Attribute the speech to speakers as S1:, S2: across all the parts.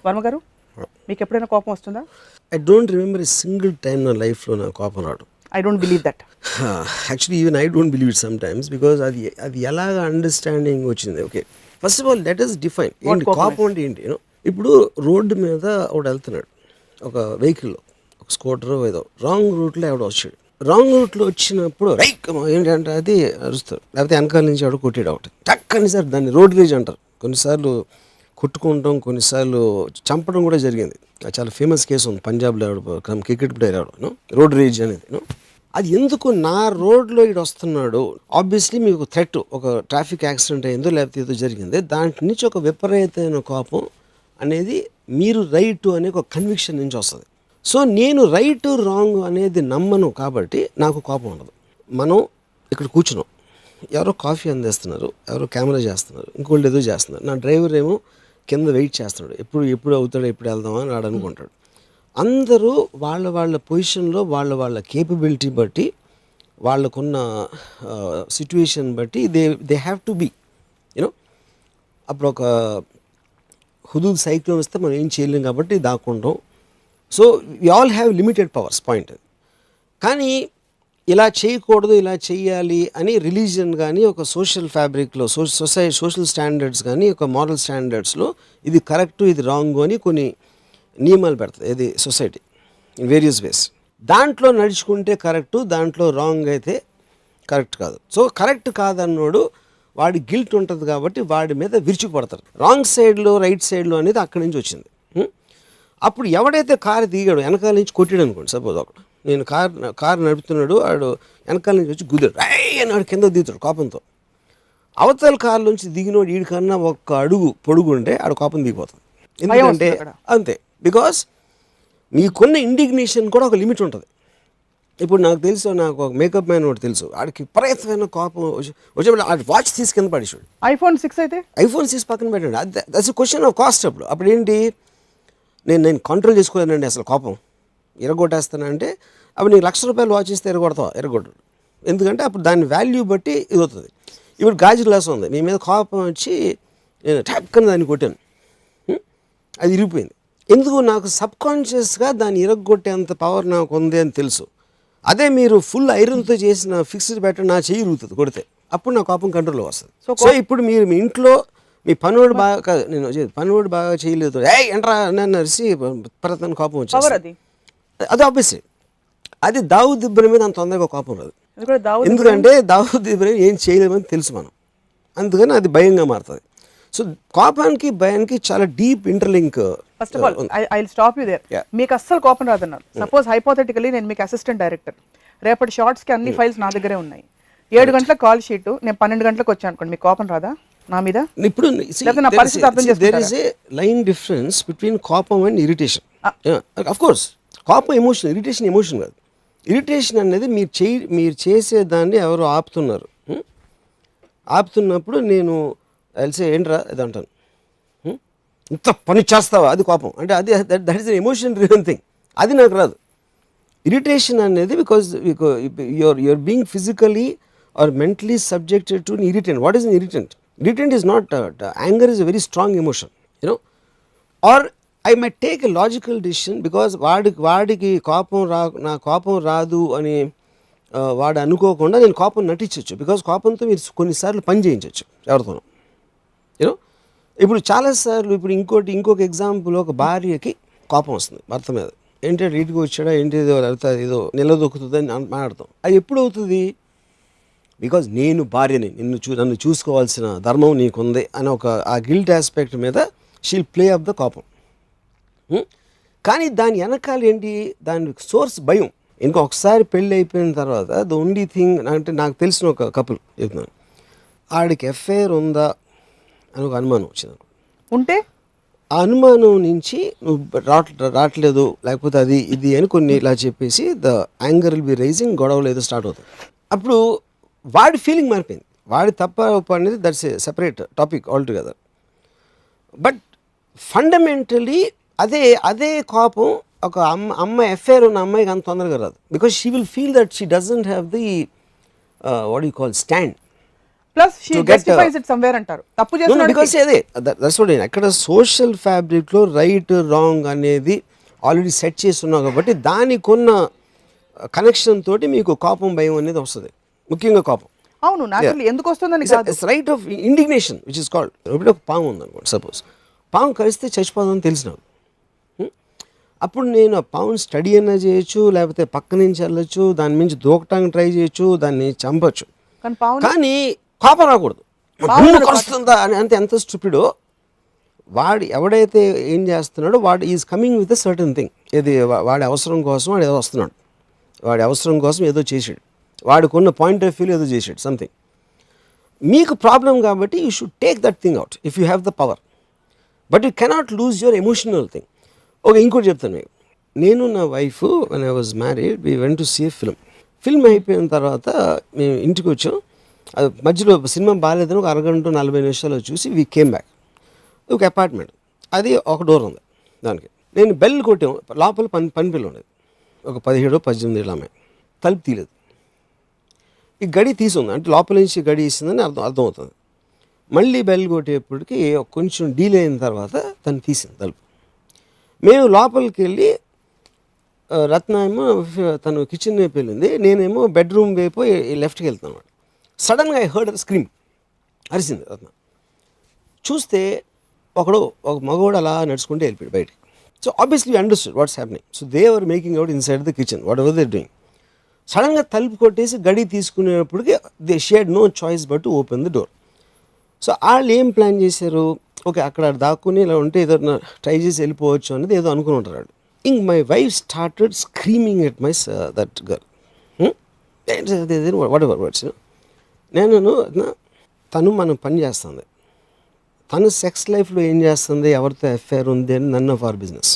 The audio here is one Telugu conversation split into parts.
S1: వర్మ గారు, మీకు ఎప్పుడైనా కోపం వస్తుందా?
S2: I don't remember a single time నా లైఫ్లో నాకు కోపం రావడం.
S1: I don't believe that.
S2: Actually even I don't believe it some times because అది ఎలాగ అండర్స్టాండింగ్ వచ్చింది. Okay, first of all let us define ఏంటి కోపం అంటే ఏంటి. ఇప్పుడు రోడ్డు మీద ఒకడు వెళ్తున్నాడు, ఒక వెహికల్లో, ఒక స్కూటర్ ఏదో రాంగ్ రూట్లో ఎవడో వచ్చాడు. రాంగ్ రూట్లో వచ్చినప్పుడు రైక్ ఏంటంటే అది అరుస్తారు, లేకపోతే వెనకాల నుంచి ఎవడో కొట్టాడు ఒకటి టక్కని సార్, దాన్ని రోడ్ రేజ్ అంటారు. కొన్నిసార్లు కొట్టుకుంటాం, కొన్నిసార్లు చంపడం కూడా జరిగింది. చాలా ఫేమస్ కేసు ఉంది పంజాబ్లో, క్రికెట్ ప్లేయర్ ఎవడో రోడ్ రేజ్ అనేది. అది ఎందుకు నా రోడ్లో ఇటు వస్తున్నాడు, ఆబ్వియస్లీ మీకు థ్రెట్, ఒక ట్రాఫిక్ యాక్సిడెంట్ అయిందో లేకపోతే ఏదో జరిగింది, దాంట్ నుంచి ఒక విపరీతమైన కోపం అనేది మీరు రైట్ అనే ఒక కన్విక్షన్ నుంచి వస్తుంది. సో నేను రైట్ రాంగ్ అనేది నమ్మను కాబట్టి నాకు కోపం ఉండదు. మనం ఇక్కడ కూర్చున్నాం, ఎవరో కాఫీ అందిస్తున్నారు, ఎవరో కెమెరా చేస్తున్నారు, ఇంకోళ్ళు ఏదో చేస్తున్నారు, నా డ్రైవర్ ఏమో కింద వెయిట్ చేస్తున్నాడు, ఎప్పుడు అవుతాడో ఎప్పుడు వెళ్దామా అని వాడు అనుకుంటాడు. అందరూ వాళ్ళ పొజిషన్లో వాళ్ళ కేపబిలిటీ బట్టి, వాళ్ళకున్న సిచ్యువేషన్ బట్టి they have to be you know. అప్పుడు ఒక హుదూద్ సైక్లోన్ వస్తే మనం ఏం చేయలేం కాబట్టి దాక్కుంటాం. So we all have limited powers point. కానీ ఇలా చేయకూడదు, ఇలా చేయాలి అని రిలీజియన్ కానీ ఒక సోషల్ ఫ్యాబ్రిక్లో, సోషల్ స్టాండర్డ్స్ కానీ ఒక మారల్ స్టాండర్డ్స్లో ఇది కరెక్టు ఇది రాంగ్ అని కొన్ని నియమాలు పెడతాయి ఇది సొసైటీ ఇన్ వేరియస్ వేస్. దాంట్లో నడుచుకుంటే కరెక్టు, దాంట్లో రాంగ్ అయితే కరెక్ట్ కాదు. సో కరెక్ట్ కాదన్నోడు వాడి గిల్ట్ ఉంటుంది కాబట్టి వాడి మీద విరుచుకుపడతారు. రాంగ్ సైడ్లో రైట్ సైడ్లో అనేది అక్కడి నుంచి వచ్చింది. అప్పుడు ఎవడైతే కారు దిగాడు, వెనకాల నుంచి కొట్టాడు అనుకోండి, సపోజ్ ఒకడు, నేను కారు నడుపుతున్నాడు, వాడు వెనకాల నుంచి వచ్చి గుద్దాడు, రై అని వాడు కింద దిగుతాడు కోపంతో. అవతల కారు నుంచి దిగినోడు వీడికన్నా ఒక్క అడుగు పొడుగుంటే ఆడ కోపం దిగిపోతుంది. ఎందుకంటే అంతే, బికాస్ మీకున్న ఇండిగ్నేషన్ కూడా ఒక లిమిట్ ఉంటుంది. ఇప్పుడు నాకు తెలుసు, నాకు ఒక మేకప్ మ్యాన్ ఒకటి తెలుసు, ఆడికి విపరీతమైన కోపం వచ్చేప్పుడు ఆడి వాచ్ తీసి కింద పడేసాడు.
S1: ఐఫోన్ 6 అయితే
S2: ఐఫోన్ 6 పక్కన పెట్టండి, దట్స్ క్వశ్చన్ ఆఫ్ కాస్ట్. అప్పుడు ఏంటి, నేను కంట్రోల్ చేసుకోలేనండి అసలు కోపం, ఎరగొట్టేస్తానంటే అప్పుడు నీకు ₹1,00,000 వాచ్ ఇస్తే ఎరగొట్టడు. ఎందుకంటే అప్పుడు దాని వాల్యూ బట్టి ఇది అవుతుంది. ఇప్పుడు గాజు గ్లాస్ ఉంది, మీ మీద కోపం వచ్చి నేను టక్కని దాన్ని కొట్టాను, అది ఇరిగిపోయింది. ఎందుకు, నాకు సబ్కాన్షియస్గా దాన్ని ఇరగొట్టేంత పవర్ నాకు ఉంది అని తెలుసు. అదే మీరు ఫుల్ ఐరన్తో చేసిన ఫిక్స్డ్ పెట్టండి, నా చెయ్యి ఇరుగుతుంది కొడితే, అప్పుడు నా కోపం కంట్రోల్లో వస్తుంది. సో ఇప్పుడు మీరు మీ ఇంట్లో మీ పనివాడు బాగా, నేను పనివాడు బాగా చేయలేదు, ఎంట్రా నన్ను అరిసి ప్రతన కోపం వచ్చింది, అది ఆబ్వియస్లీ అది దావుద్ ఇబ్రహీం మీద అంత తొందరగా కోపం రాదు. ఎందుకంటే దావుద్ ఇబ్రహీం ఏం చేయలేమని తెలుసు మనం, అందుకని అది భయంగా మారుతుంది. సో కోపానికి భయానికి చాలా deep interlink.
S1: First of all I will stop you there. మీకు అస్సలు కోపం రాదన్నారు, సపోజ్ హైపోథెటికలీ నేను మీకు అసిస్టెంట్ డైరెక్టర్, రేపటి షార్ట్స్కి అన్ని ఫైల్స్ నా దగ్గరే ఉన్నాయి, 7 గంటల కాల్ షీట్, నేను 12 గంటలకు వచ్చాను అనుకోండి, మీకు కోపం రాదా నా మీద? ఇప్పుడు నా పరిస్థితి అర్థం చేసుకుంటారా? There is a line difference between కోపం అండ్ ఇరిటేషన్. ఆఫ్ కోర్స్ కోపం ఎమోషన్, ఇరిటేషన్ ఎమోషన్ కాదు. ఇరిటేషన్ అనేది మీరు చేసేదాన్ని ఎవరు ఆపుతున్నారు, ఆపుతున్నప్పుడు నేను తెలిసే ఏంట్రా ఇది అంటాను, ఇంత పని చేస్తావా, అది కోపం అంటే, అది that is emotion driven thing, అది నాకు రాదు. ఇరిటేషన్ అనేది because you're being physically or mentally subjected to irritant. What is an irritant? Irritant is not, anger is a very strong emotion, or I might take a logical decision because వాడికి నా కోపం రాదు అని వాడు అనుకోకుండా నేను కోపం నటించవచ్చు, బికాజ్ కోపంతో మీరు కొన్నిసార్లు పని చేయించవచ్చు ఎవరితోనో. ఇప్పుడు చాలాసార్లు ఇప్పుడు ఇంకొక ఎగ్జాంపుల్, ఒక భార్యకి కోపం వస్తుంది భర్త మీద, ఏంటంటే రీతికి వచ్చాడా ఏంటి ఏదో నిలదొక్కుతుందని మాట్లాడతాం. అది ఎప్పుడు అవుతుంది, బికాజ్ నేను భార్యని, నన్ను చూసుకోవాల్సిన ధర్మం నీకుంది అని ఒక ఆ గిల్ట్ ఆస్పెక్ట్ మీద షీల్ ప్లే ఆఫ్ ద కోపం. కానీ దాని వెనకాల ఏంటి, దాని సోర్స్ భయం. ఇంకొకసారి పెళ్ళి అయిపోయిన తర్వాత ద ఓన్లీ థింగ్ అంటే, నాకు తెలిసిన ఒక కపుల్ చెప్తున్నాను, ఆడికి ఎఫ్ఐఆర్ ఉందా అని ఒక అనుమానం వచ్చింది. ఉంటే ఆ అనుమానం నుంచి నువ్వు రావట్లేదు లేకపోతే అది ఇది అని కొన్ని ఇలా చెప్పేసి the anger will be rising, గొడవలు ఏదో స్టార్ట్ అవుతుంది. అప్పుడు వాడి ఫీలింగ్ మారిపోయింది, వాడి తప్ప అనేది that's a separate topic all together. But fundamentally అదే కోపం ఒక అమ్మాయి ఎఫ్ఐఆర్ ఉన్న అమ్మాయికి అంత తొందరగా రాదు, because she will feel that she doesn't have the what you call stand.
S3: Plus she justifies it somewhere అంటారు. తప్పు చేసిన
S1: బికాస్ అదే దట్స్ వాట్ అక్కడ సోషల్ ఫ్యాబ్రిక్లో రైట్ రాంగ్ అనేది ఆల్రెడీ సెట్ చేస్తున్నావు కాబట్టి దానికి ఉన్న కనెక్షన్ తోటి మీకు కోపం భయం అనేది వస్తుంది, ముఖ్యంగా కోపం.
S3: అవును, నాకు ఎందుకు వస్తుందని కాదు,
S1: it's right of indignation which is called. ఇప్పుడు ఒక పాము ఉందనుకోండి, సపోజ్ పాము కలిస్తే చచ్చిపోదని తెలిసినావు, అప్పుడు నేను ఆ పాముని స్టడీ అయినా చేయొచ్చు, లేకపోతే పక్క నుంచి వెళ్ళొచ్చు, దాని నుంచి దూకటానికి ట్రై చేయొచ్చు, దాన్ని చంపచ్చు, కానీ కోపం రాకూడదు. భూమి కలుస్తుందా అని అంటే ఎంత స్టూపిడో వాడు ఎవడైతే ఏం చేస్తున్నాడో వాడు is coming with a certain thing. ఇది వాడి అవసరం కోసం వాడు ఏదో వస్తున్నాడు, వాడి అవసరం కోసం ఏదో చేసాడు, వాడికున్న పాయింట్ ఆఫ్ వ్యూలో ఏదో చేసాడు సంథింగ్. మీకు ప్రాబ్లం కాబట్టి you should take that thing out if you have the power, but you cannot lose your emotional thing. Okay, ఇంకోటి చెప్తాను మీకు. నేను నా wife when I was married we went to see a film అయిపోయిన తర్వాత మేము ఇంటికి వచ్చాం. అది మధ్యలో సినిమా బాగాలేదని ఒక అరగంట 40 నిమిషాలు చూసి వీ కేమ్ బ్యాక్. ఒక అపార్ట్మెంట్, అది ఒక డోర్ ఉంది దానికి. నేను బెల్ కొట్టాం, లోపల పని పిల్ల ఉండేది, ఒక 17-18 ఏళ్ళ అమ్మాయి. తలుపు తీయలేదు, ఈ గడి తీసుంది అంటే లోపల నుంచి గడి ఇస్తుందని అర్థమవుతుంది. మళ్ళీ బెల్ కొట్టేప్పటికి కొంచెం డీలే అయిన తర్వాత తను తీసింది తలుపు. మేము లోపలికి వెళ్ళి రత్న ఏమో తను కిచెన్ వైపు వెళ్ళింది, నేనేమో బెడ్రూమ్ వైపు లెఫ్ట్కి వెళ్తాను. సడన్గా ఐ హర్డ్ స్క్రీమ్, అరిసింది రత్న. చూస్తే ఒక మగవాడు అలా నడుచుకుంటే వెళ్ళిపోయాడు బయటికి. So obviously understood what's happening. So they are making out inside the kitchen whatever they doing. సడన్గా తలుపు కొట్టేసి గడి తీసుకునేటప్పటికి they had no choice but to open the door. So వాళ్ళు ఏం ప్లాన్ చేశారు, ఓకే అక్కడ దాక్కుని ఇలా ఉంటే ఏదో ట్రై చేసి వెళ్ళిపోవచ్చు అనేది ఏదో అనుకుని ఉంటారు వాళ్ళు. ఇంక my wife started screaming at my that girl what ever words. నేను తను మనం పని చేస్తుంది, తను సెక్స్ లైఫ్లో ఏం చేస్తుంది, ఎవరితో అఫేర్ ఉంది అని నన్ ఆఫ్ అవర్ బిజినెస్.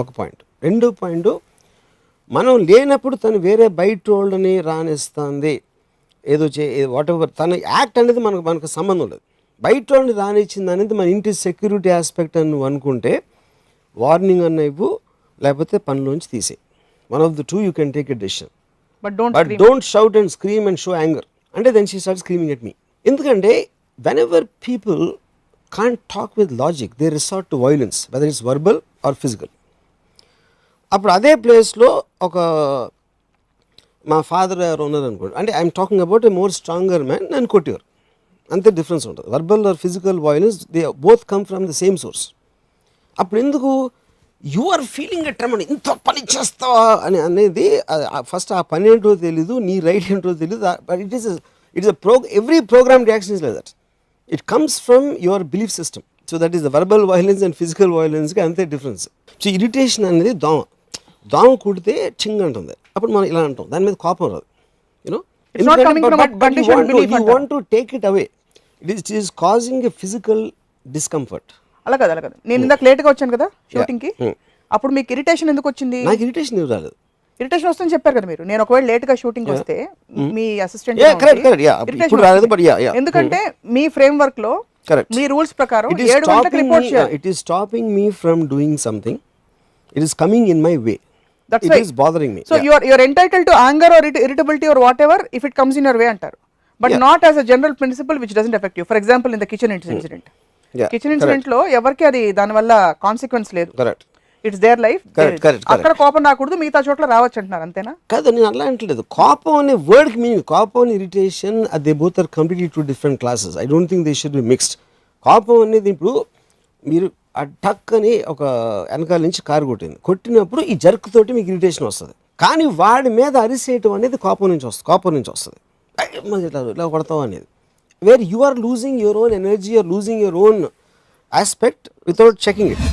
S1: ఒక పాయింట్. రెండో పాయింట్, మనం లేనప్పుడు తను వేరే బయట వాళ్ళని రానిస్తుంది, ఏదో వాట్ ఎవర్ తన యాక్ట్ అనేది మనకు సంబంధం లేదు. బయట వాళ్ళని రానిచ్చింది అనేది మన ఇంటి సెక్యూరిటీ ఆస్పెక్ట్ అని నువ్వు అనుకుంటే వార్నింగ్ అన్న ఇవ్వు, లేకపోతే పనిలోంచి తీసే. One of the two you can take a decision. But don't shout and scream and show anger. అంటే then she start screaming at me. ఎందుకంటే whenever people can't talk with logic, they resort to violence, whether it's verbal or physical. అప్పుడు అదే ప్లేస్లో ఒక మా ఫాదర్ ఎవరు ఉన్నారు అనుకోండి, అంటే I'm talking about a more stronger man, నన్ను కొట్టేవారు. అంతే డిఫరెన్స్ ఉంటుంది. Verbal or physical violence they both come from the same source. అప్పుడు ఎందుకు you are feeling a tremor, ఇంత పని చేస్తావా అని అనేది ఫస్ట్ ఆ పని ఏంటో తెలీదు, నీ రైట్ ఏంటో తెలీదు. But it is every program reaction is like that. It comes from your belief system. So that is the verbal violence and physical violence కి అంతే డిఫరెన్స్. సో ఇరిటేషన్ అనేది దోమ కుడితే చింగ్ అంటుంది, అప్పుడు మనం ఇలా అంటాం, దాని మీద కోపం రాదు. You know you want to take it away. It is causing a physical discomfort.
S3: అలా కదా నేను ఇందాక లేట్గా వచ్చాను కదా షూటింగ్కి, అప్పుడు మీకు ఇరిటేషన్ ఎందుకు వచ్చింది?
S1: నాకు ఇరిటేషన్ ఏం రాలేదు.
S3: ఇరిటేషన్ వస్తుందని చెప్పారు కదా మీరు. నేను ఒకవేళ లేట్ గా షూటింగ్ వస్తే మీ అసిస్టెంట్, ఎందుకంటే మీ ఫ్రేమ్ వర్క్ లో మీ రూల్స్ ప్రకారం 7 గంటలకు రిపోర్ట్ చేయాలి.
S1: It is stopping me from doing something, it is coming in my way, it is bothering me.
S3: So you are entitled to anger or irritability or whatever if it comes in your way అంటారు, but not as a general principle which doesn't affect you. For example in the kitchen incident, kitchen incident లో ఎవరికి అది దానివల్ల కాన్సిక్వెన్స్ లేదు.
S1: Correct,
S3: it's their life. అక్కడ కోపం రాకూడదు, మిగతా చోట్ల రావచ్చు అంటున్నారు, అంతేనా?
S1: కాదు, నేను అలా అంటలేదు. కోపం అనే వర్డ్కి మీనింగ్, కోపం అని irritation they both are completely two different classes. I don't think they should be mixed. కోపం అనేది ఇప్పుడు మీరు ఆ టక్ అని ఒక వెనకాల నుంచి కారు కొట్టినప్పుడు ఈ జర్క్ తోటి మీకు ఇరిటేషన్ వస్తుంది, కానీ వాడి మీద అరిసేయటం అనేది కోపం నుంచి వస్తుంది. ఇలా కొడతాం అనేది where you are losing your own energy, or losing your own aspect without checking it.